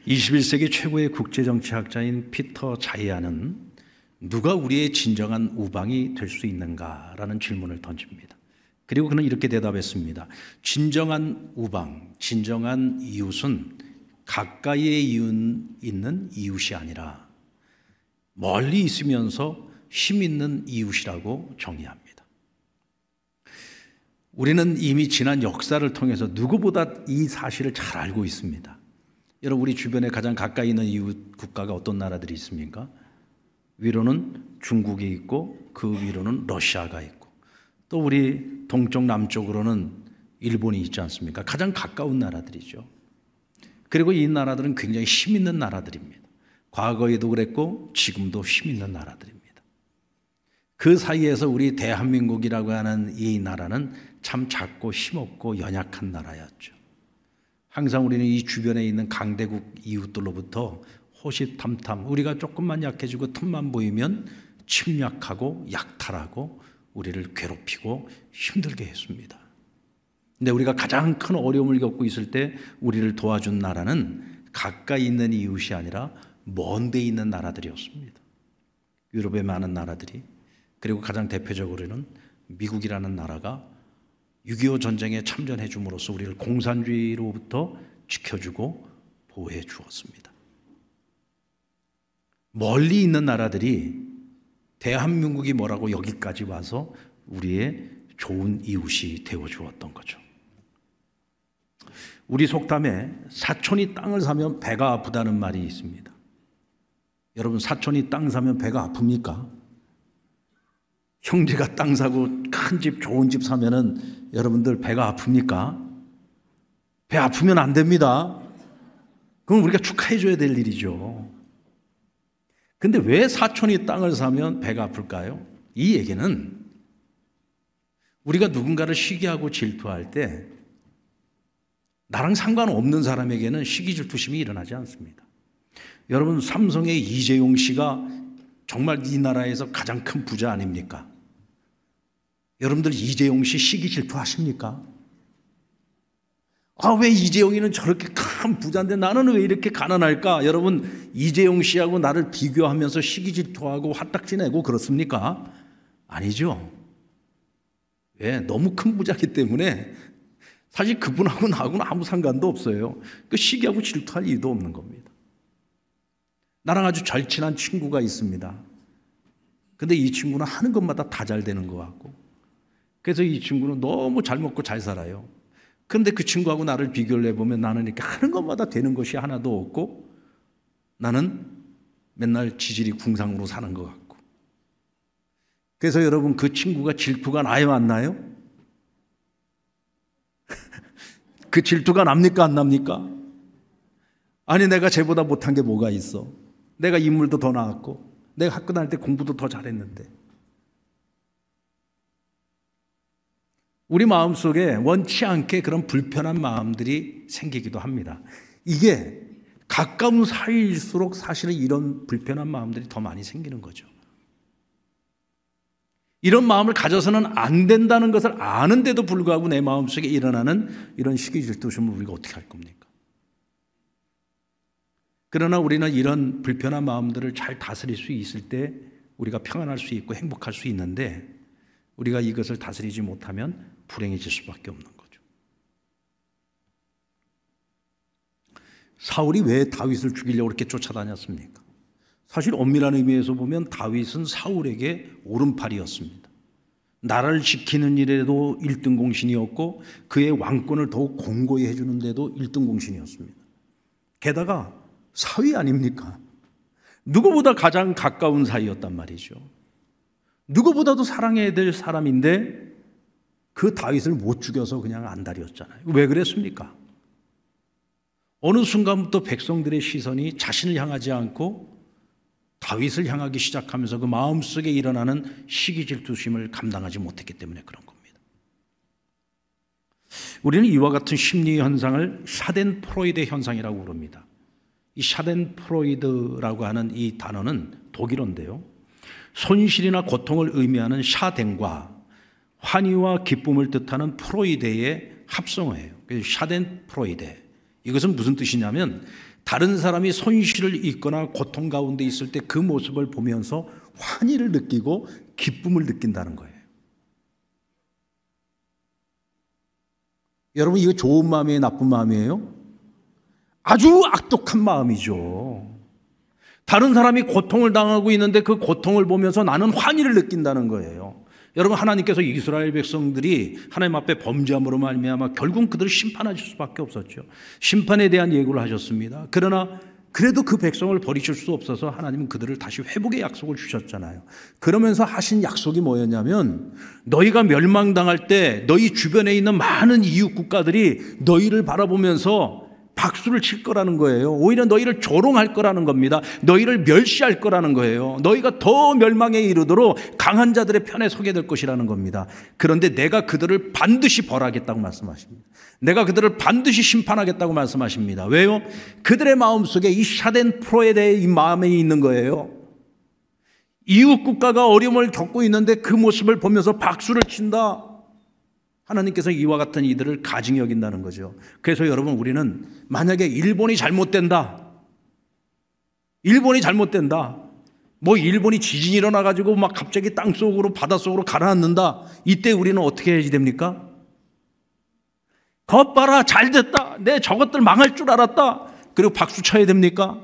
21세기 최고의 국제정치학자인 피터 자이아는 누가 우리의 진정한 우방이 될 수 있는가라는 질문을 던집니다. 그리고 그는 이렇게 대답했습니다. 진정한 우방, 진정한 이웃은 가까이에 있는 이웃이 아니라 멀리 있으면서 힘 있는 이웃이라고 정의합니다. 우리는 이미 지난 역사를 통해서 누구보다 이 사실을 잘 알고 있습니다. 여러분, 우리 주변에 가장 가까이 있는 이웃 국가가 어떤 나라들이 있습니까? 위로는 중국이 있고 그 위로는 러시아가 있고 또 우리 동쪽 남쪽으로는 일본이 있지 않습니까? 가장 가까운 나라들이죠. 그리고 이 나라들은 굉장히 힘 있는 나라들입니다. 과거에도 그랬고 지금도 힘 있는 나라들입니다. 그 사이에서 우리 대한민국이라고 하는 이 나라는 참 작고 힘없고 연약한 나라였죠. 항상 우리는 이 주변에 있는 강대국 이웃들로부터 호시탐탐, 우리가 조금만 약해지고 틈만 보이면 침략하고 약탈하고 우리를 괴롭히고 힘들게 했습니다. 근데 우리가 가장 큰 어려움을 겪고 있을 때 우리를 도와준 나라는 가까이 있는 이웃이 아니라 먼 데 있는 나라들이었습니다. 유럽의 많은 나라들이, 그리고 가장 대표적으로는 미국이라는 나라가 6.25 전쟁에 참전해 줌으로써 우리를 공산주의로부터 지켜주고 보호해 주었습니다. 멀리 있는 나라들이 대한민국이 뭐라고 여기까지 와서 우리의 좋은 이웃이 되어 주었던 거죠. 우리 속담에 사촌이 땅을 사면 배가 아프다는 말이 있습니다. 여러분, 사촌이 땅 사면 배가 아픕니까? 형제가 땅 사고 큰 집, 좋은 집 사면은 여러분들 배가 아픕니까? 배 아프면 안 됩니다. 그건 우리가 축하해 줘야 될 일이죠. 근데 왜 사촌이 땅을 사면 배가 아플까요? 이 얘기는 우리가 누군가를 시기하고 질투할 때 나랑 상관없는 사람에게는 시기 질투심이 일어나지 않습니다. 여러분, 삼성의 이재용 씨가 정말 이 나라에서 가장 큰 부자 아닙니까? 여러분들 이재용 씨 시기 질투하십니까? 왜 이재용이는 저렇게 큰 부자인데 나는 왜 이렇게 가난할까? 여러분, 이재용 씨하고 나를 비교하면서 시기 질투하고 화딱지 내고 그렇습니까? 아니죠. 왜? 너무 큰 부자이기 때문에 사실 그분하고 나하고는 아무 상관도 없어요. 그 시기하고 질투할 이유도 없는 겁니다. 나랑 아주 절친한 친구가 있습니다. 근데 이 친구는 하는 것마다 다 잘 되는 것 같고, 그래서 이 친구는 너무 잘 먹고 잘 살아요. 그런데 그 친구하고 나를 비교를 해보면 나는 이렇게 하는 것마다 되는 것이 하나도 없고 나는 맨날 지질이 궁상으로 사는 것 같고. 그래서 여러분, 그 친구가 질투가 나요, 안 나요? 그 질투가 납니까, 안 납니까? 아니, 내가 쟤보다 못한 게 뭐가 있어? 내가 인물도 더 나았고 내가 학교 다닐 때 공부도 더 잘했는데. 우리 마음속에 원치 않게 그런 불편한 마음들이 생기기도 합니다. 이게 가까운 사이일수록 사실은 이런 불편한 마음들이 더 많이 생기는 거죠. 이런 마음을 가져서는 안 된다는 것을 아는데도 불구하고 내 마음속에 일어나는 이런 시기 질투심을 우리가 어떻게 할 겁니까? 그러나 우리는 이런 불편한 마음들을 잘 다스릴 수 있을 때 우리가 평안할 수 있고 행복할 수 있는데, 우리가 이것을 다스리지 못하면 불행해질 수밖에 없는 거죠. 사울이 왜 다윗을 죽이려고 그렇게 쫓아다녔습니까? 사실 엄밀한 의미에서 보면 다윗은 사울에게 오른팔이었습니다. 나라를 지키는 일에도 1등 공신이었고 그의 왕권을 더욱 공고히 해주는 데도 1등 공신이었습니다. 게다가 사위 아닙니까? 누구보다 가장 가까운 사이였단 말이죠. 누구보다도 사랑해야 될 사람인데 그 다윗을 못 죽여서 그냥 안달이었잖아요. 왜 그랬습니까? 어느 순간부터 백성들의 시선이 자신을 향하지 않고 다윗을 향하기 시작하면서 그 마음속에 일어나는 시기 질투심을 감당하지 못했기 때문에 그런 겁니다. 우리는 이와 같은 심리 현상을 샤덴프로이드 현상이라고 부릅니다. 이 샤덴프로이드라고 하는 이 단어는 독일어인데요, 손실이나 고통을 의미하는 샤덴과 환희와 기쁨을 뜻하는 프로이데의 합성어예요. 그래서 샤덴프로이데. 이것은 무슨 뜻이냐면 다른 사람이 손실을 입거나 고통 가운데 있을 때 그 모습을 보면서 환희를 느끼고 기쁨을 느낀다는 거예요. 여러분, 이거 좋은 마음이에요, 나쁜 마음이에요? 아주 악독한 마음이죠. 다른 사람이 고통을 당하고 있는데 그 고통을 보면서 나는 환희를 느낀다는 거예요. 여러분, 하나님께서 이스라엘 백성들이 하나님 앞에 범죄함으로 말미암아 결국 그들을 심판하실 수밖에 없었죠. 심판에 대한 예고를 하셨습니다. 그러나 그래도 그 백성을 버리실 수 없어서 하나님은 그들을 다시 회복의 약속을 주셨잖아요. 그러면서 하신 약속이 뭐였냐면, 너희가 멸망당할 때 너희 주변에 있는 많은 이웃 국가들이 너희를 바라보면서 박수를 칠 거라는 거예요. 오히려 너희를 조롱할 거라는 겁니다. 너희를 멸시할 거라는 거예요. 너희가 더 멸망에 이르도록 강한 자들의 편에 서게 될 것이라는 겁니다. 그런데 내가 그들을 반드시 벌하겠다고 말씀하십니다. 내가 그들을 반드시 심판하겠다고 말씀하십니다. 왜요? 그들의 마음속에 이 샤덴프로에 대해 이 마음에 있는 거예요. 이웃 국가가 어려움을 겪고 있는데 그 모습을 보면서 박수를 친다. 하나님께서 이와 같은 이들을 가증히 여긴다는 거죠. 그래서 여러분, 우리는 만약에 일본이 잘못된다, 뭐 일본이 지진이 일어나가지고 막 갑자기 땅속으로 바닷속으로 가라앉는다, 이때 우리는 어떻게 해야지 됩니까? 것 봐라, 잘됐다, 내 저것들 망할 줄 알았다, 그리고 박수 쳐야 됩니까?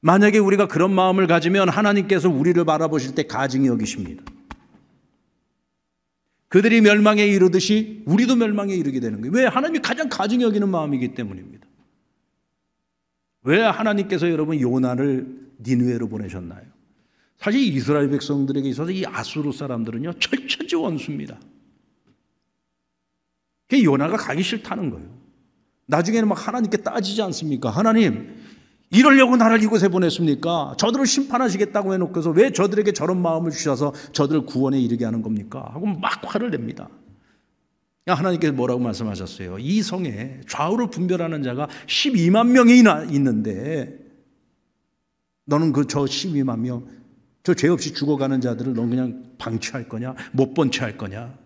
만약에 우리가 그런 마음을 가지면 하나님께서 우리를 바라보실 때 가증히 여기십니다. 그들이 멸망에 이르듯이 우리도 멸망에 이르게 되는 거예요. 왜? 하나님이 가장 가증히 여기는 마음이기 때문입니다. 왜 하나님께서 여러분 요나를 니느웨로 보내셨나요? 사실 이스라엘 백성들에게 있어서 이 아수르 사람들은요, 철천지 원수입니다. 그게 요나가 가기 싫다는 거예요. 나중에는 막 하나님께 따지지 않습니까? 하나님, 이러려고 나를 이곳에 보냈습니까? 저들을 심판하시겠다고 해놓고서 왜 저들에게 저런 마음을 주셔서 저들을 구원에 이르게 하는 겁니까? 하고 막 화를 냅니다. 하나님께서 뭐라고 말씀하셨어요? 이 성에 좌우를 분별하는 자가 12만 명이나 있는데 너는 저 12만 명, 저 죄 없이 죽어가는 자들을 넌 그냥 방치할 거냐? 못 본 채 할 거냐?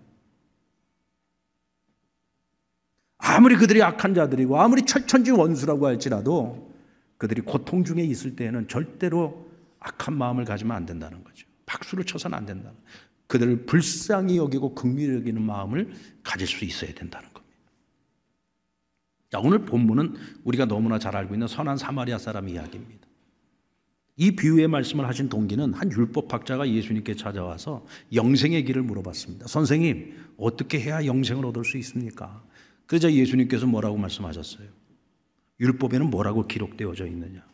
아무리 그들이 악한 자들이고 아무리 철천지 원수라고 할지라도 그들이 고통 중에 있을 때에는 절대로 악한 마음을 가지면 안 된다는 거죠. 박수를 쳐서는 안 된다는 거예요. 그들을 불쌍히 여기고 긍휼히 여기는 마음을 가질 수 있어야 된다는 겁니다. 자, 오늘 본문은 우리가 너무나 잘 알고 있는 선한 사마리아 사람 이야기입니다. 이 비유의 말씀을 하신 동기는 한 율법학자가 예수님께 찾아와서 영생의 길을 물어봤습니다. 선생님, 어떻게 해야 영생을 얻을 수 있습니까? 그러자 예수님께서 뭐라고 말씀하셨어요? 율법에는 뭐라고 기록되어져 있느냐?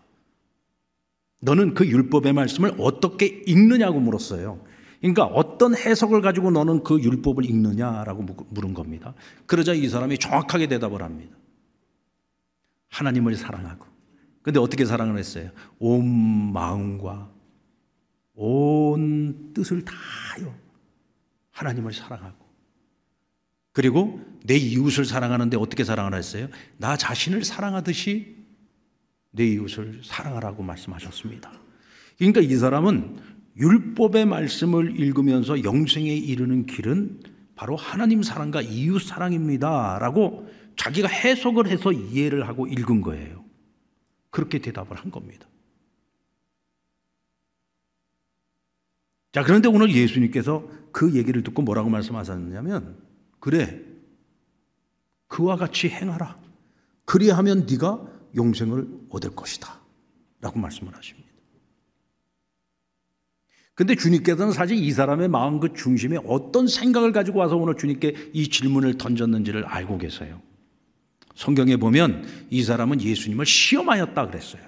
너는 그 율법의 말씀을 어떻게 읽느냐고 물었어요. 그러니까 어떤 해석을 가지고 너는 그 율법을 읽느냐라고 물은 겁니다. 그러자 이 사람이 정확하게 대답을 합니다. 하나님을 사랑하고. 근데 어떻게 사랑을 했어요? 온 마음과 온 뜻을 다하여 하나님을 사랑하고, 그리고 내 이웃을 사랑하는데 어떻게 사랑을 했어요? 나 자신을 사랑하듯이 내 이웃을 사랑하라고 말씀하셨습니다. 그러니까 이 사람은 율법의 말씀을 읽으면서 영생에 이르는 길은 바로 하나님 사랑과 이웃 사랑입니다 라고 자기가 해석을 해서 이해를 하고 읽은 거예요. 그렇게 대답을 한 겁니다. 자, 그런데 오늘 예수님께서 그 얘기를 듣고 뭐라고 말씀하셨냐면, 그래, 그와 같이 행하라. 그리하면 네가 영생을 얻을 것이다 라고 말씀을 하십니다. 근데 주님께서는 사실 이 사람의 마음 그 중심에 어떤 생각을 가지고 와서 오늘 주님께 이 질문을 던졌는지를 알고 계세요. 성경에 보면 이 사람은 예수님을 시험하였다 그랬어요.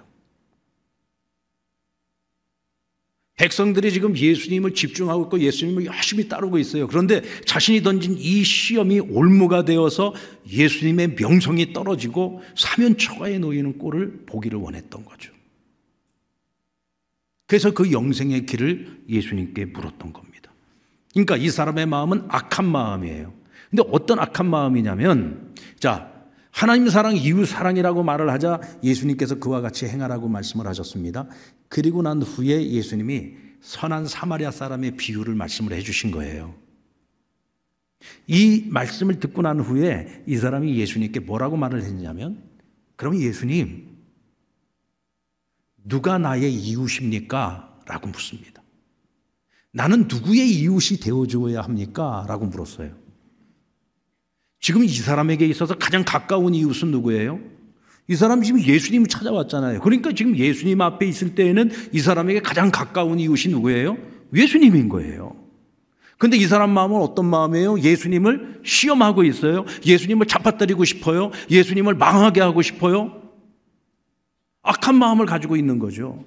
백성들이 지금 예수님을 집중하고 있고 예수님을 열심히 따르고 있어요. 그런데 자신이 던진 이 시험이 올무가 되어서 예수님의 명성이 떨어지고 사면초가에 놓이는 꼴을 보기를 원했던 거죠. 그래서 그 영생의 길을 예수님께 물었던 겁니다. 그러니까 이 사람의 마음은 악한 마음이에요. 근데 어떤 악한 마음이냐면, 자, 하나님 사랑, 이웃 사랑이라고 말을 하자 예수님께서 그와 같이 행하라고 말씀을 하셨습니다. 그리고 난 후에 예수님이 선한 사마리아 사람의 비유를 말씀을 해주신 거예요. 이 말씀을 듣고 난 후에 이 사람이 예수님께 뭐라고 말을 했냐면, 그럼 예수님, 누가 나의 이웃입니까? 라고 묻습니다. 나는 누구의 이웃이 되어줘야 합니까? 라고 물었어요. 지금 이 사람에게 있어서 가장 가까운 이웃은 누구예요? 이 사람 지금 예수님이 찾아왔잖아요. 그러니까 지금 예수님 앞에 있을 때에는 이 사람에게 가장 가까운 이웃이 누구예요? 예수님인 거예요. 근데 이 사람 마음은 어떤 마음이에요? 예수님을 시험하고 있어요. 예수님을 잡아뜨리고 싶어요. 예수님을 망하게 하고 싶어요. 악한 마음을 가지고 있는 거죠.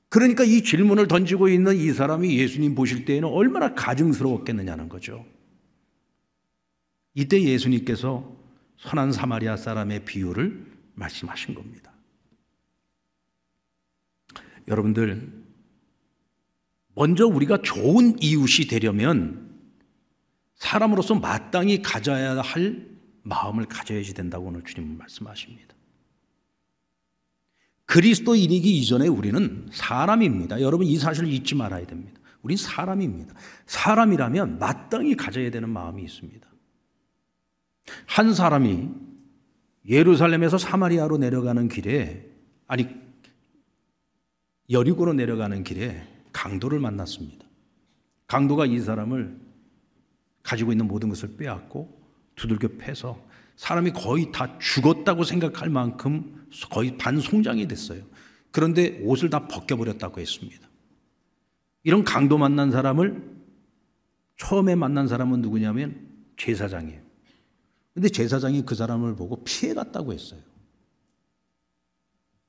그러니까 이 질문을 던지고 있는 이 사람이 예수님 보실 때에는 얼마나 가증스러웠겠느냐는 거죠. 이때 예수님께서 선한 사마리아 사람의 비유를 말씀하신 겁니다. 여러분들, 먼저 우리가 좋은 이웃이 되려면 사람으로서 마땅히 가져야 할 마음을 가져야지 된다고 오늘 주님은 말씀하십니다. 그리스도인이기 이전에 우리는 사람입니다. 여러분, 이 사실을 잊지 말아야 됩니다. 우린 사람입니다. 사람이라면 마땅히 가져야 되는 마음이 있습니다. 한 사람이 예루살렘에서 사마리아로 내려가는 길에, 여리고로 내려가는 길에 강도를 만났습니다. 강도가 이 사람을 가지고 있는 모든 것을 빼앗고 두들겨 패서 사람이 거의 다 죽었다고 생각할 만큼 거의 반송장이 됐어요. 그런데 옷을 다 벗겨버렸다고 했습니다. 이런 강도 만난 사람을 처음에 만난 사람은 누구냐면 제사장이에요. 근데 제사장이 그 사람을 보고 피해갔다고 했어요.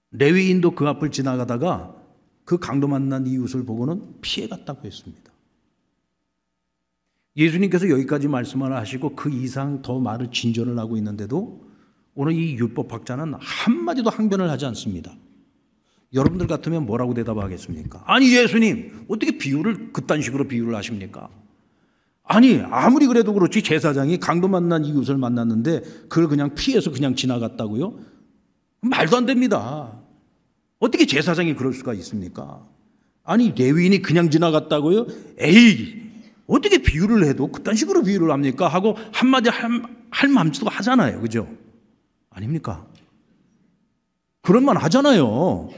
레위인도 그 앞을 지나가다가 그 강도 만난 이웃을 보고는 피해갔다고 했습니다. 예수님께서 여기까지 말씀을 하시고 그 이상 더 말을 진전을 하고 있는데도 오늘 이 율법학자는 한마디도 항변을 하지 않습니다. 여러분들 같으면 뭐라고 대답하겠습니까? 아니 예수님, 어떻게 비유를 그딴 식으로 비유를 하십니까? 아니 아무리 그래도 그렇지 제사장이 강도 만난 이웃을 만났는데 그걸 그냥 피해서 그냥 지나갔다고요? 말도 안 됩니다. 어떻게 제사장이 그럴 수가 있습니까? 아니 레위인이 그냥 지나갔다고요? 에이, 어떻게 비유를 해도 그딴 식으로 비유를 합니까? 하고 한마디 할 맘도 하잖아요. 그죠? 아닙니까? 그런 말 하잖아요.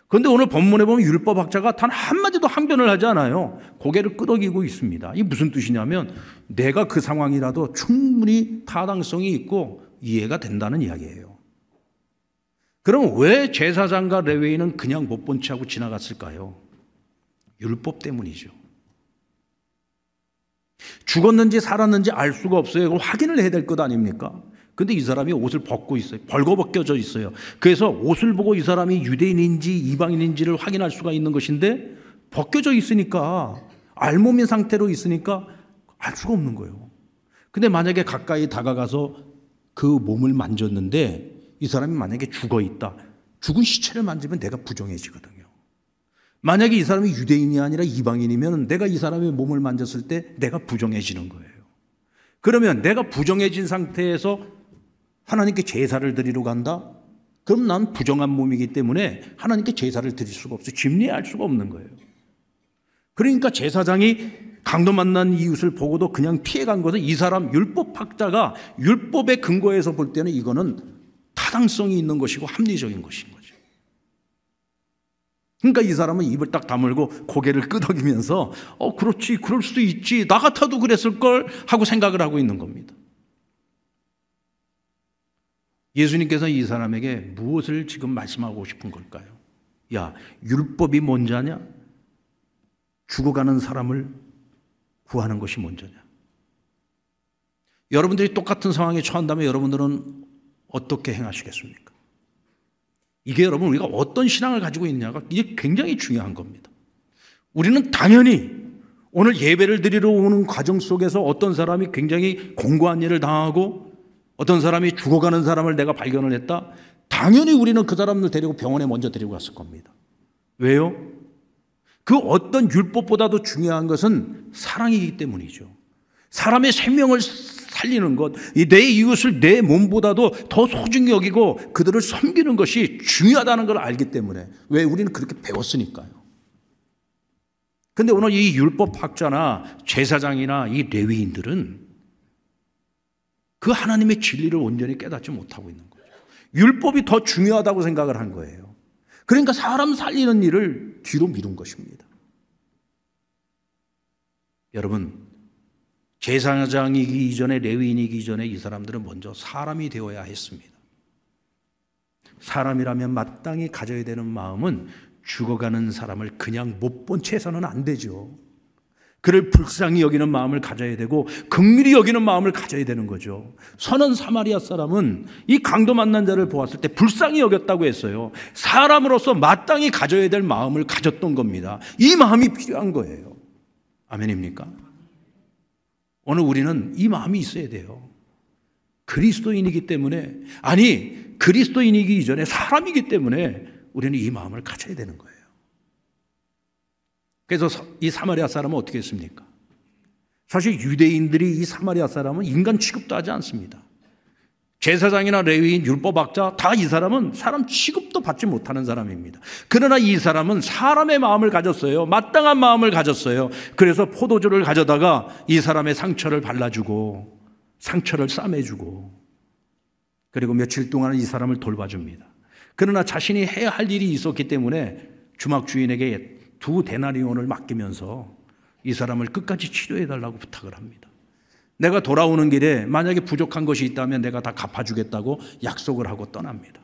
그런데 오늘 본문에 보면 율법학자가 단 한마디도 항변을 하지 않아요. 고개를 끄덕이고 있습니다. 이게 무슨 뜻이냐면 내가 그 상황이라도 충분히 타당성이 있고 이해가 된다는 이야기예요. 그럼 왜 제사장과 레위인은 그냥 못 본 채 하고 지나갔을까요? 율법 때문이죠. 죽었는지 살았는지 알 수가 없어요. 그걸 확인을 해야 될 것 아닙니까? 근데 이 사람이 옷을 벗고 있어요. 벌거벗겨져 있어요. 그래서 옷을 보고 이 사람이 유대인인지 이방인인지를 확인할 수가 있는 것인데 벗겨져 있으니까, 알몸인 상태로 있으니까 알 수가 없는 거예요. 근데 만약에 가까이 다가가서 그 몸을 만졌는데 이 사람이 만약에 죽어 있다. 죽은 시체를 만지면 내가 부정해지거든요. 만약에 이 사람이 유대인이 아니라 이방인이면 내가 이 사람의 몸을 만졌을 때 내가 부정해지는 거예요. 그러면 내가 부정해진 상태에서 하나님께 제사를 드리러 간다? 그럼 난 부정한 몸이기 때문에 하나님께 제사를 드릴 수가 없어요. 집례할 수가 없는 거예요. 그러니까 제사장이 강도 만난 이웃을 보고도 그냥 피해간 것은 이 사람 율법학자가 율법의 근거에서 볼 때는 이거는 타당성이 있는 것이고 합리적인 것인 거죠. 그러니까 이 사람은 입을 딱 다물고 고개를 끄덕이면서 그렇지, 그럴 수도 있지, 나 같아도 그랬을걸 하고 생각을 하고 있는 겁니다. 예수님께서 이 사람에게 무엇을 지금 말씀하고 싶은 걸까요? 야, 율법이 뭔지 아냐? 죽어가는 사람을 구하는 것이 뭔지냐? 여러분들이 똑같은 상황에 처한다면 여러분들은 어떻게 행하시겠습니까? 이게 여러분 우리가 어떤 신앙을 가지고 있느냐가 이게 굉장히 중요한 겁니다. 우리는 당연히 오늘 예배를 드리러 오는 과정 속에서 어떤 사람이 굉장히 공고한 일을 당하고 어떤 사람이 죽어가는 사람을 내가 발견을 했다. 당연히 우리는 그 사람을 데리고 병원에 먼저 데리고 갔을 겁니다. 왜요? 그 어떤 율법보다도 중요한 것은 사랑이기 때문이죠. 사람의 생명을 살리는 것, 내 이웃을 내 몸보다도 더 소중히 여기고 그들을 섬기는 것이 중요하다는 걸 알기 때문에. 왜? 우리는 그렇게 배웠으니까요. 그런데 오늘 이 율법학자나 제사장이나 이 레위인들은 그 하나님의 진리를 온전히 깨닫지 못하고 있는 거죠. 율법이 더 중요하다고 생각을 한 거예요. 그러니까 사람 살리는 일을 뒤로 미룬 것입니다. 여러분, 제사장이기 이전에, 레위인이기 전에 이 사람들은 먼저 사람이 되어야 했습니다. 사람이라면 마땅히 가져야 되는 마음은 죽어가는 사람을 그냥 못 본 채서는 안 되죠. 그를 불쌍히 여기는 마음을 가져야 되고 긍휼히 여기는 마음을 가져야 되는 거죠. 선한 사마리아 사람은 이 강도 만난 자를 보았을 때 불쌍히 여겼다고 했어요. 사람으로서 마땅히 가져야 될 마음을 가졌던 겁니다. 이 마음이 필요한 거예요. 아멘입니까? 오늘 우리는 이 마음이 있어야 돼요. 그리스도인이기 때문에, 아니 그리스도인이기 이전에 사람이기 때문에 우리는 이 마음을 가져야 되는 거예요. 그래서 이 사마리아 사람은 어떻게 했습니까? 사실 유대인들이 이 사마리아 사람은 인간 취급도 하지 않습니다. 제사장이나 레위인, 율법학자 다 이 사람은 사람 취급도 받지 못하는 사람입니다. 그러나 이 사람은 사람의 마음을 가졌어요. 마땅한 마음을 가졌어요. 그래서 포도주를 가져다가 이 사람의 상처를 발라주고 상처를 싸매주고, 그리고 며칠 동안 이 사람을 돌봐줍니다. 그러나 자신이 해야 할 일이 있었기 때문에 주막 주인에게 2데나리온을 맡기면서 이 사람을 끝까지 치료해달라고 부탁을 합니다. 내가 돌아오는 길에 만약에 부족한 것이 있다면 내가 다 갚아주겠다고 약속을 하고 떠납니다.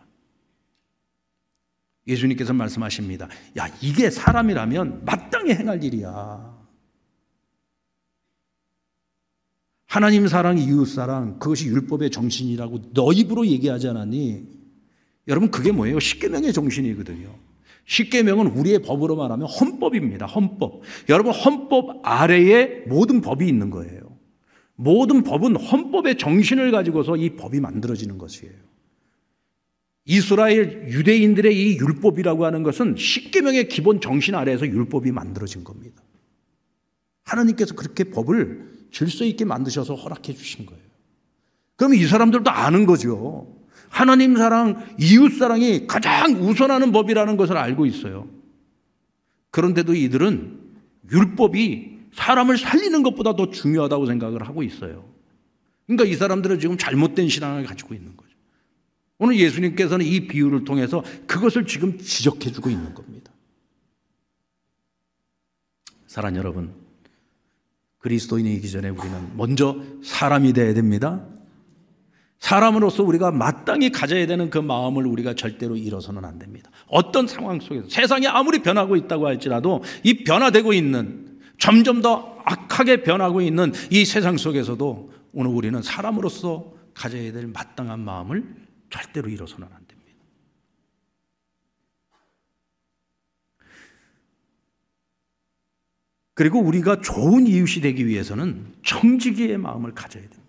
예수님께서 말씀하십니다. 야, 이게 사람이라면 마땅히 행할 일이야. 하나님 사랑, 이웃 사랑, 그것이 율법의 정신이라고 너 입으로 얘기하지 않았니? 여러분, 그게 뭐예요? 십계명의 정신이거든요. 십계명은 우리의 법으로 말하면 헌법입니다. 헌법. 여러분, 헌법 아래에 모든 법이 있는 거예요. 모든 법은 헌법의 정신을 가지고서 이 법이 만들어지는 것이에요. 이스라엘 유대인들의 이 율법이라고 하는 것은 십계명의 기본 정신 아래에서 율법이 만들어진 겁니다. 하나님께서 그렇게 법을 질서 있게 만드셔서 허락해 주신 거예요. 그러면 이 사람들도 아는 거죠. 하나님 사랑, 이웃 사랑이 가장 우선하는 법이라는 것을 알고 있어요. 그런데도 이들은 율법이 사람을 살리는 것보다 더 중요하다고 생각을 하고 있어요. 그러니까 이 사람들은 지금 잘못된 신앙을 가지고 있는 거죠. 오늘 예수님께서는 이 비유를 통해서 그것을 지금 지적해 주고 있는 겁니다. 사랑하는 여러분, 그리스도인이기 전에 우리는 먼저 사람이 되어야 됩니다. 사람으로서 우리가 마땅히 가져야 되는 그 마음을 우리가 절대로 잃어서는 안 됩니다. 어떤 상황 속에서 세상이 아무리 변하고 있다고 할지라도 이 변화되고 있는, 점점 더 악하게 변하고 있는 이 세상 속에서도 오늘 우리는 사람으로서 가져야 될 마땅한 마음을 절대로 잃어서는 안 됩니다. 그리고 우리가 좋은 이웃이 되기 위해서는 청지기의 마음을 가져야 됩니다.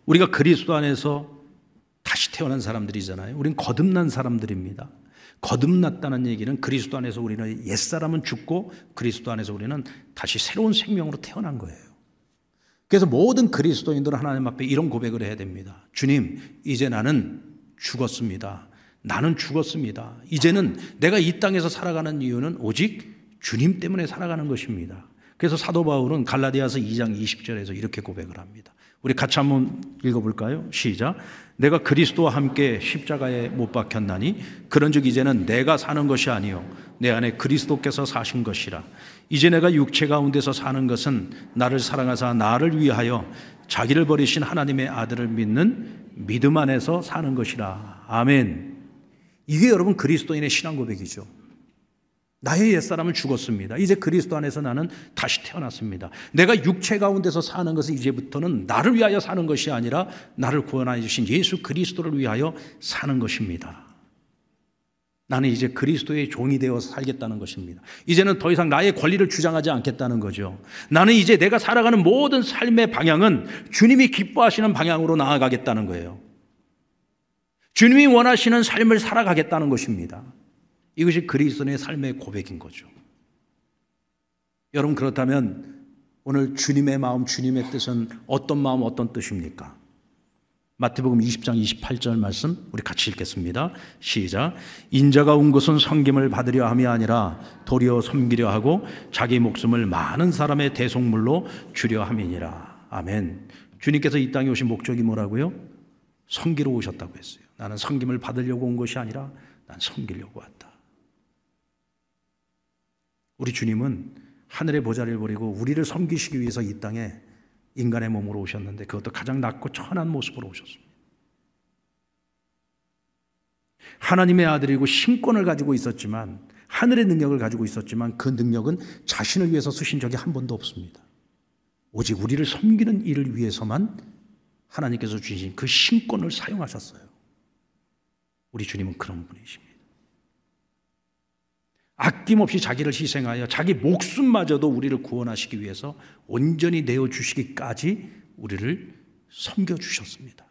우리가 그리스도 안에서 다시 태어난 사람들이잖아요. 우린 거듭난 사람들입니다. 거듭났다는 얘기는 그리스도 안에서 우리는 옛사람은 죽고 그리스도 안에서 우리는 다시 새로운 생명으로 태어난 거예요. 그래서 모든 그리스도인들은 하나님 앞에 이런 고백을 해야 됩니다. 주님, 이제 나는 죽었습니다. 나는 죽었습니다. 이제는 내가 이 땅에서 살아가는 이유는 오직 주님 때문에 살아가는 것입니다. 그래서 사도 바울은 갈라디아서 2장 20절에서 이렇게 고백을 합니다. 우리 같이 한번 읽어볼까요? 시작. 내가 그리스도와 함께 십자가에 못 박혔나니 그런즉 이제는 내가 사는 것이 아니요 내 안에 그리스도께서 사신 것이라. 이제 내가 육체 가운데서 사는 것은 나를 사랑하사 나를 위하여 자기를 버리신 하나님의 아들을 믿는 믿음 안에서 사는 것이라. 아멘. 이게 여러분 그리스도인의 신앙 고백이죠. 나의 옛사람은 죽었습니다. 이제 그리스도 안에서 나는 다시 태어났습니다. 내가 육체 가운데서 사는 것은 이제부터는 나를 위하여 사는 것이 아니라 나를 구원하여 주신 예수 그리스도를 위하여 사는 것입니다. 나는 이제 그리스도의 종이 되어서 살겠다는 것입니다. 이제는 더 이상 나의 권리를 주장하지 않겠다는 거죠. 나는 이제 내가 살아가는 모든 삶의 방향은 주님이 기뻐하시는 방향으로 나아가겠다는 거예요. 주님이 원하시는 삶을 살아가겠다는 것입니다. 이것이 그리스도인의 삶의 고백인 거죠. 여러분, 그렇다면 오늘 주님의 마음, 주님의 뜻은 어떤 마음, 어떤 뜻입니까? 마태복음 20장 28절 말씀 우리 같이 읽겠습니다. 시작. 인자가 온 것은 섬김을 받으려 함이 아니라 도리어 섬기려 하고 자기 목숨을 많은 사람의 대속물로 주려 함이니라. 아멘. 주님께서 이 땅에 오신 목적이 뭐라고요? 섬기러 오셨다고 했어요. 나는 섬김을 받으려고 온 것이 아니라 난 섬기려고 왔다. 우리 주님은 하늘의 보좌를 버리고 우리를 섬기시기 위해서 이 땅에 인간의 몸으로 오셨는데 그것도 가장 낮고 천한 모습으로 오셨습니다. 하나님의 아들이고 신권을 가지고 있었지만, 하늘의 능력을 가지고 있었지만 그 능력은 자신을 위해서 쓰신 적이 한 번도 없습니다. 오직 우리를 섬기는 일을 위해서만 하나님께서 주신 그 신권을 사용하셨어요. 우리 주님은 그런 분이십니다. 아낌없이 자기를 희생하여 자기 목숨마저도 우리를 구원하시기 위해서 온전히 내어주시기까지 우리를 섬겨주셨습니다.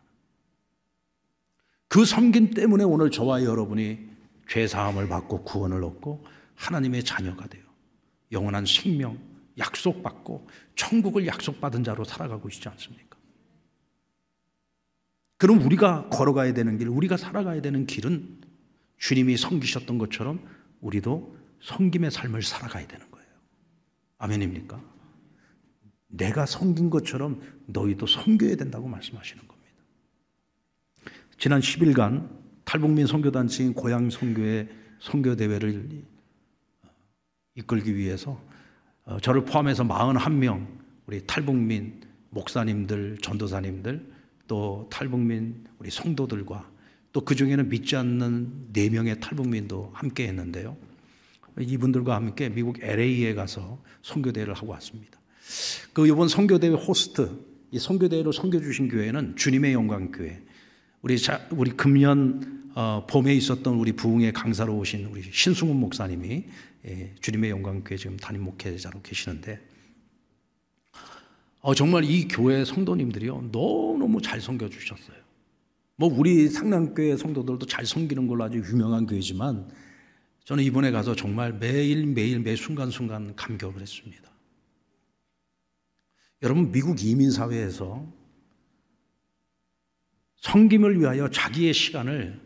그 섬김 때문에 오늘 저와 여러분이 죄사함을 받고 구원을 얻고 하나님의 자녀가 되어 영원한 생명 약속받고 천국을 약속받은 자로 살아가고 있지 않습니까? 그럼 우리가 걸어가야 되는 길, 우리가 살아가야 되는 길은 주님이 섬기셨던 것처럼 우리도 섬김의 삶을 살아가야 되는 거예요. 아멘입니까? 내가 섬긴 것처럼 너희도 섬겨야 된다고 말씀하시는 겁니다. 지난 10일간 탈북민 선교단체인 고향 선교회 선교대회를 이끌기 위해서 저를 포함해서 41명 우리 탈북민 목사님들, 전도사님들, 또 탈북민 우리 성도들과 또 그중에는 믿지 않는 4명의 탈북민도 함께 했는데요. 이분들과 함께 미국 LA에 가서 선교대회를 하고 왔습니다. 이번 선교대회 호스트, 이 선교대회로 선교주신 교회는 주님의 영광교회, 우리 금년 봄에 있었던 우리 부흥회 강사로 오신 우리 신승훈 목사님이 주님의 영광교회 지금 담임 목회자로 계시는데, 정말 이 교회 성도님들이요 너무너무 잘 섬겨주셨어요. 우리 상남교회 성도들도 잘 섬기는 걸로 아주 유명한 교회지만 저는 이번에 가서 정말 매일매일 매 순간순간 감격을 했습니다. 여러분, 미국 이민사회에서 섬김을 위하여 자기의 시간을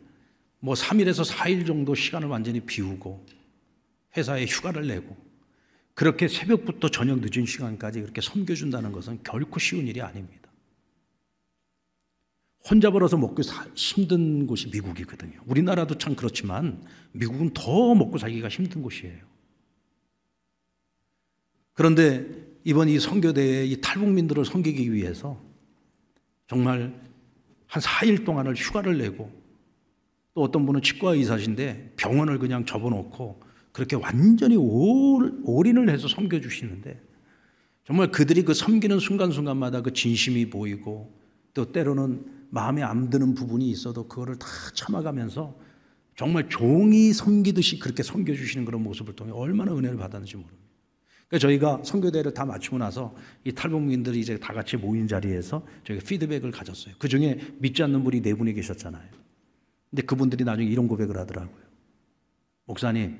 3일에서 4일 정도 시간을 완전히 비우고 회사에 휴가를 내고 그렇게 새벽부터 저녁 늦은 시간까지 그렇게 섬겨준다는 것은 결코 쉬운 일이 아닙니다. 혼자 벌어서 먹기 힘든 곳이 미국이거든요. 우리나라도 참 그렇지만 미국은 더 먹고 살기가 힘든 곳이에요. 그런데 이번 이 선교대회 이 탈북민들을 섬기기 위해서 정말 한 4일 동안을 휴가를 내고, 또 어떤 분은 치과 의사신데 병원을 그냥 접어놓고 그렇게 완전히 올인을 해서 섬겨주시는데, 정말 그들이 그 섬기는 순간순간마다 그 진심이 보이고, 또 때로는 마음에 안 드는 부분이 있어도 그거를 다 참아가면서 정말 종이 섬기듯이 그렇게 섬겨주시는 그런 모습을 통해 얼마나 은혜를 받았는지 모릅니다. 그러니까 저희가 선교대회를 다 마치고 나서 이 탈북민들이 이제 다 같이 모인 자리에서 저희가 피드백을 가졌어요. 그 중에 믿지 않는 분이 4분이 계셨잖아요. 근데 그분들이 나중에 이런 고백을 하더라고요. 목사님,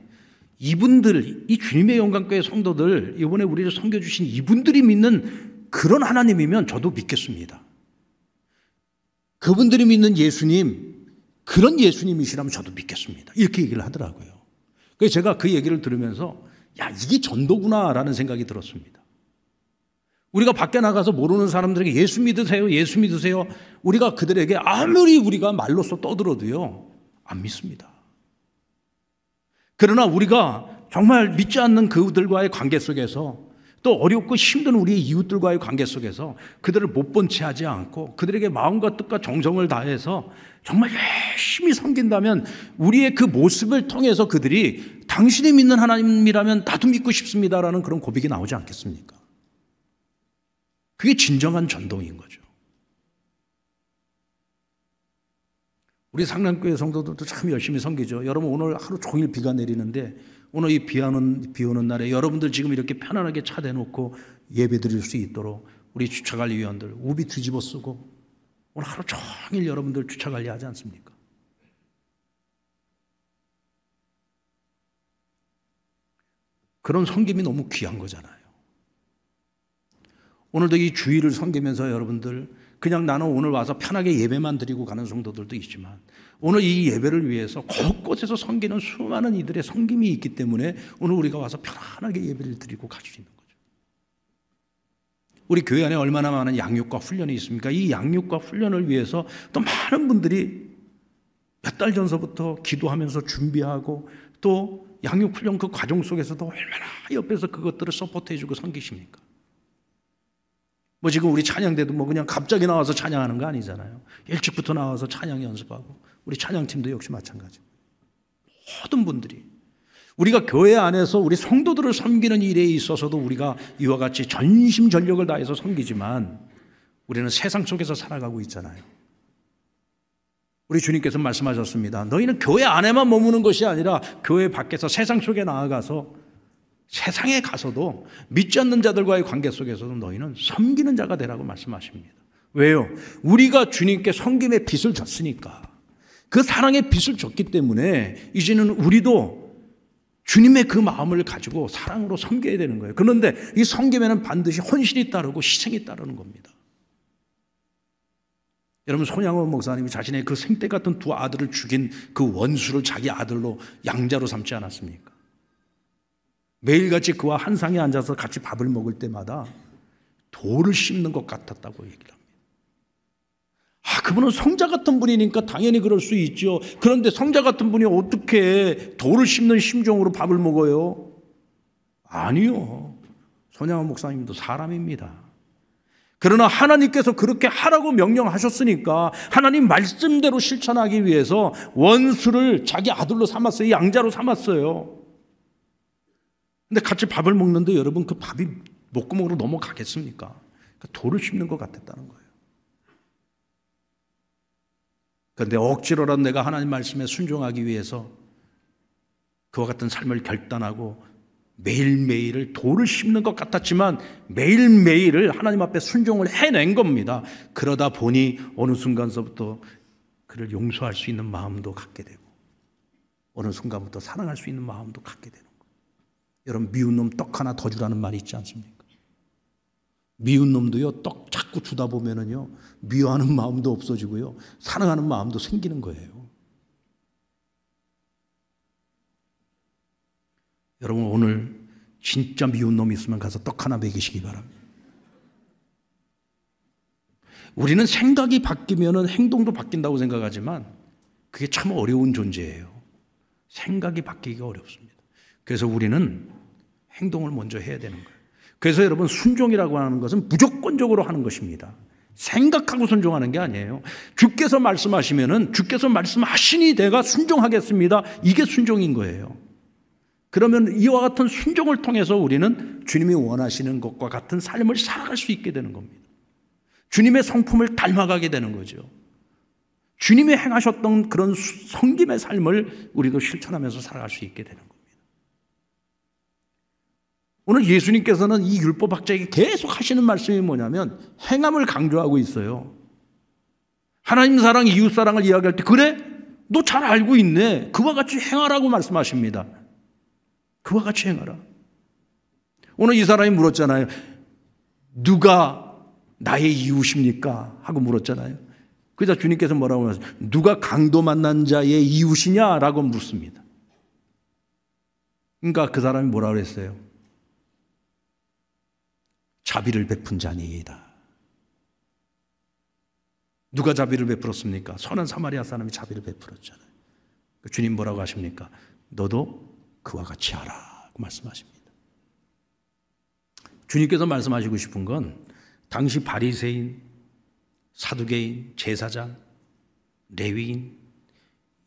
이분들, 이 주님의 영광교회 성도들, 이번에 우리를 섬겨주신 이분들이 믿는 그런 하나님이면 저도 믿겠습니다. 그분들이 믿는 예수님, 그런 예수님이시라면 저도 믿겠습니다. 이렇게 얘기를 하더라고요. 그래서 제가 그 얘기를 들으면서 야, 이게 전도구나라는 생각이 들었습니다. 우리가 밖에 나가서 모르는 사람들에게 예수 믿으세요, 예수 믿으세요. 우리가 그들에게 아무리 우리가 말로써 떠들어도요, 안 믿습니다. 그러나 우리가 정말 믿지 않는 그들과의 관계 속에서, 또 어렵고 힘든 우리의 이웃들과의 관계 속에서 그들을 못 본 채 하지 않고 그들에게 마음과 뜻과 정성을 다해서 정말 열심히 섬긴다면 우리의 그 모습을 통해서 그들이 당신이 믿는 하나님이라면 나도 믿고 싶습니다라는 그런 고백이 나오지 않겠습니까? 그게 진정한 전도인 거죠. 우리 상남교회 성도들도 참 열심히 섬기죠. 여러분, 오늘 하루 종일 비가 내리는데 오늘 이 비 오는 날에 여러분들 지금 이렇게 편안하게 차 대놓고 예배 드릴 수 있도록 우리 주차관리위원들 우비 뒤집어 쓰고 오늘 하루 종일 여러분들 주차관리하지 않습니까? 그런 섬김이 너무 귀한 거잖아요. 오늘도 이 주일을 섬기면서 여러분들 그냥 나는 오늘 와서 편하게 예배만 드리고 가는 성도들도 있지만 오늘 이 예배를 위해서 곳곳에서 섬기는 수많은 이들의 섬김이 있기 때문에 오늘 우리가 와서 편안하게 예배를 드리고 갈 수 있는 거죠. 우리 교회 안에 얼마나 많은 양육과 훈련이 있습니까? 이 양육과 훈련을 위해서 또 많은 분들이 몇 달 전서부터 기도하면서 준비하고 또 양육훈련 그 과정 속에서도 얼마나 옆에서 그것들을 서포트해주고 섬기십니까? 뭐 지금 우리 찬양대도 뭐 그냥 갑자기 나와서 찬양하는 거 아니잖아요. 일찍부터 나와서 찬양 연습하고 우리 찬양팀도 역시 마찬가지. 모든 분들이 우리가 교회 안에서 우리 성도들을 섬기는 일에 있어서도 우리가 이와 같이 전심전력을 다해서 섬기지만 우리는 세상 속에서 살아가고 있잖아요. 우리 주님께서 말씀하셨습니다. 너희는 교회 안에만 머무는 것이 아니라 교회 밖에서 세상 속에 나아가서 세상에 가서도 믿지 않는 자들과의 관계 속에서도 너희는 섬기는 자가 되라고 말씀하십니다. 왜요? 우리가 주님께 섬김의 빚을 졌으니까. 그 사랑의 빚을 졌기 때문에 이제는 우리도 주님의 그 마음을 가지고 사랑으로 섬겨야 되는 거예요. 그런데 이 섬김에는 반드시 헌신이 따르고 희생이 따르는 겁니다. 여러분, 손양원 목사님이 자신의 그 생떼 같은 두 아들을 죽인 그 원수를 자기 아들로 양자로 삼지 않았습니까? 매일같이 그와 한 상에 앉아서 같이 밥을 먹을 때마다 돌을 씹는 것 같았다고 얘기를 합니다. 그분은 성자 같은 분이니까 당연히 그럴 수 있죠. 그런데 성자 같은 분이 어떻게 돌을 씹는 심정으로 밥을 먹어요? 아니요. 손양원 목사님도 사람입니다. 그러나 하나님께서 그렇게 하라고 명령하셨으니까 하나님 말씀대로 실천하기 위해서 원수를 자기 아들로 삼았어요. 양자로 삼았어요. 근데 같이 밥을 먹는데 여러분, 그 밥이 목구멍으로 넘어가겠습니까? 그러니까 돌을 씹는 것 같았다는 거예요. 그런데 억지로라도 내가 하나님 말씀에 순종하기 위해서 그와 같은 삶을 결단하고 매일매일을 돌을 씹는 것 같았지만 매일매일을 하나님 앞에 순종을 해낸 겁니다. 그러다 보니 어느 순간서부터 그를 용서할 수 있는 마음도 갖게 되고 어느 순간부터 사랑할 수 있는 마음도 갖게 되는 거예요. 여러분, 미운 놈 떡 하나 더 주라는 말이 있지 않습니까? 미운 놈도요, 떡 자꾸 주다 보면은요, 미워하는 마음도 없어지고요, 사랑하는 마음도 생기는 거예요. 여러분, 오늘 진짜 미운 놈이 있으면 가서 떡 하나 먹이시기 바랍니다. 우리는 생각이 바뀌면 행동도 바뀐다고 생각하지만 그게 참 어려운 존재예요. 생각이 바뀌기가 어렵습니다. 그래서 우리는 행동을 먼저 해야 되는 거예요. 그래서 여러분, 순종이라고 하는 것은 무조건적으로 하는 것입니다. 생각하고 순종하는 게 아니에요. 주께서 말씀하시면은 주께서 말씀하시니 내가 순종하겠습니다. 이게 순종인 거예요. 그러면 이와 같은 순종을 통해서 우리는 주님이 원하시는 것과 같은 삶을 살아갈 수 있게 되는 겁니다. 주님의 성품을 닮아가게 되는 거죠. 주님이 행하셨던 그런 섬김의 삶을 우리도 실천하면서 살아갈 수 있게 되는 겁니다. 오늘 예수님께서는 이 율법학자에게 계속 하시는 말씀이 뭐냐면 행함을 강조하고 있어요. 하나님 사랑, 이웃 사랑을 이야기할 때 그래? 너 잘 알고 있네. 그와 같이 행하라고 말씀하십니다. 그와 같이 행하라. 오늘 이 사람이 물었잖아요. 누가 나의 이웃입니까? 하고 물었잖아요. 그래서 주님께서 뭐라고 하셨어요? 누가 강도 만난 자의 이웃이냐라고 묻습니다. 그러니까 그 사람이 뭐라고 그랬어요? 자비를 베푼 자니이다. 누가 자비를 베풀었습니까? 선한 사마리아 사람이 자비를 베풀었잖아요. 주님 뭐라고 하십니까? 너도 그와 같이 하라고 말씀하십니다. 주님께서 말씀하시고 싶은 건 당시 바리새인, 사두개인, 제사장, 레위인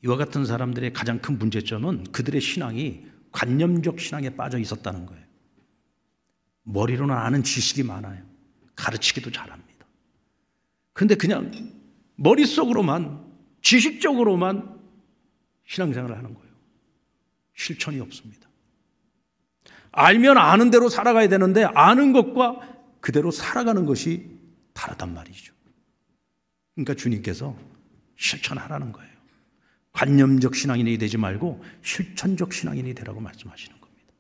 이와 같은 사람들의 가장 큰 문제점은 그들의 신앙이 관념적 신앙에 빠져 있었다는 거예요. 머리로는 아는 지식이 많아요. 가르치기도 잘합니다. 그런데 그냥 머릿속으로만, 지식적으로만 신앙생활을 하는 거예요. 실천이 없습니다. 알면 아는 대로 살아가야 되는데 아는 것과 그대로 살아가는 것이 다르단 말이죠. 그러니까 주님께서 실천하라는 거예요. 관념적 신앙인이 되지 말고 실천적 신앙인이 되라고 말씀하시는 겁니다.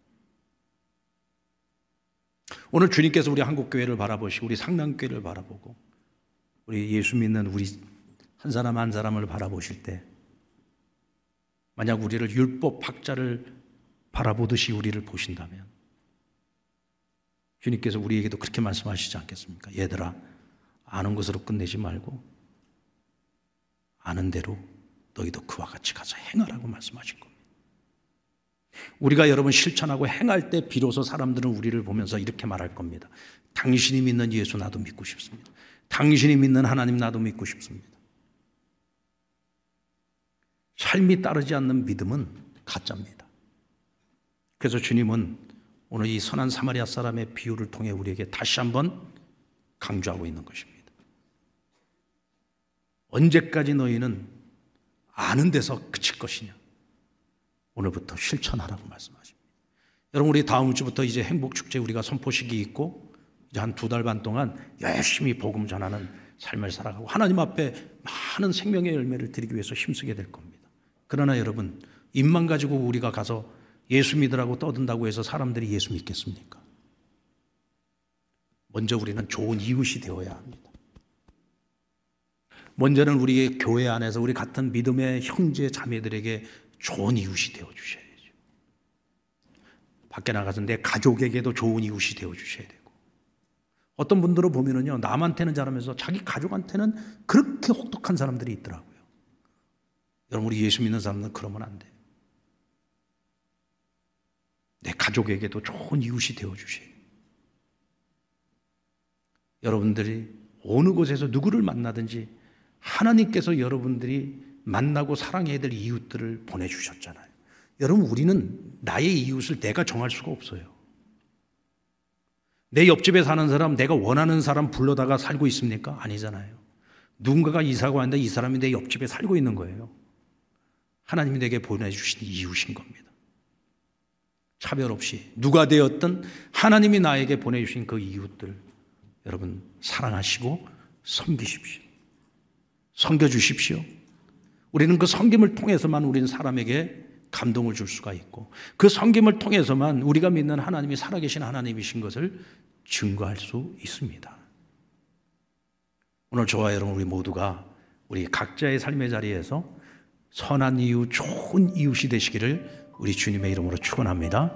오늘 주님께서 우리 한국교회를 바라보시고 우리 상남교회를 바라보고 우리 예수 믿는 우리 한 사람 한 사람을 바라보실 때 만약 우리를 율법학자를 바라보듯이 우리를 보신다면 주님께서 우리에게도 그렇게 말씀하시지 않겠습니까? 얘들아, 아는 것으로 끝내지 말고 아는 대로 너희도 그와 같이 가서 행하라고 말씀하신 겁니다. 우리가 여러분 실천하고 행할 때 비로소 사람들은 우리를 보면서 이렇게 말할 겁니다. 당신이 믿는 예수 나도 믿고 싶습니다. 당신이 믿는 하나님 나도 믿고 싶습니다. 삶이 따르지 않는 믿음은 가짜입니다. 그래서 주님은 오늘 이 선한 사마리아 사람의 비유를 통해 우리에게 다시 한번 강조하고 있는 것입니다. 언제까지 너희는 아는 데서 그칠 것이냐? 오늘부터 실천하라고 말씀하십니다. 여러분, 우리 다음 주부터 이제 행복축제 우리가 선포식이 있고 이제 한 2달 반 동안 열심히 복음 전하는 삶을 살아가고 하나님 앞에 많은 생명의 열매를 드리기 위해서 힘쓰게 될 겁니다. 그러나 여러분, 입만 가지고 우리가 가서 예수 믿으라고 떠든다고 해서 사람들이 예수 믿겠습니까? 먼저 우리는 좋은 이웃이 되어야 합니다. 먼저는 우리의 교회 안에서 우리 같은 믿음의 형제 자매들에게 좋은 이웃이 되어주셔야죠. 밖에 나가서 내 가족에게도 좋은 이웃이 되어주셔야 되고, 어떤 분들을 보면은요, 남한테는 잘하면서 자기 가족한테는 그렇게 혹독한 사람들이 있더라고요. 여러분, 우리 예수 믿는 사람들은 그러면 안 돼요. 내 가족에게도 좋은 이웃이 되어주셔야 돼요. 여러분들이 어느 곳에서 누구를 만나든지 하나님께서 여러분들이 만나고 사랑해야 될 이웃들을 보내주셨잖아요. 여러분, 우리는 나의 이웃을 내가 정할 수가 없어요. 내 옆집에 사는 사람, 내가 원하는 사람 불러다가 살고 있습니까? 아니잖아요. 누군가가 이사가 왔는데 이 사람이 내 옆집에 살고 있는 거예요. 하나님이 내게 보내주신 이웃인 겁니다. 차별 없이 누가 되었든 하나님이 나에게 보내주신 그 이웃들, 여러분 사랑하시고 섬기십시오. 섬겨주십시오. 우리는 그 섬김을 통해서만 우리는 사람에게 감동을 줄 수가 있고, 그 섬김을 통해서만 우리가 믿는 하나님이 살아계신 하나님이신 것을 증거할 수 있습니다. 오늘 저와 여러분 우리 모두가 우리 각자의 삶의 자리에서 선한 이웃, 좋은 이웃이 되시기를 우리 주님의 이름으로 축원합니다.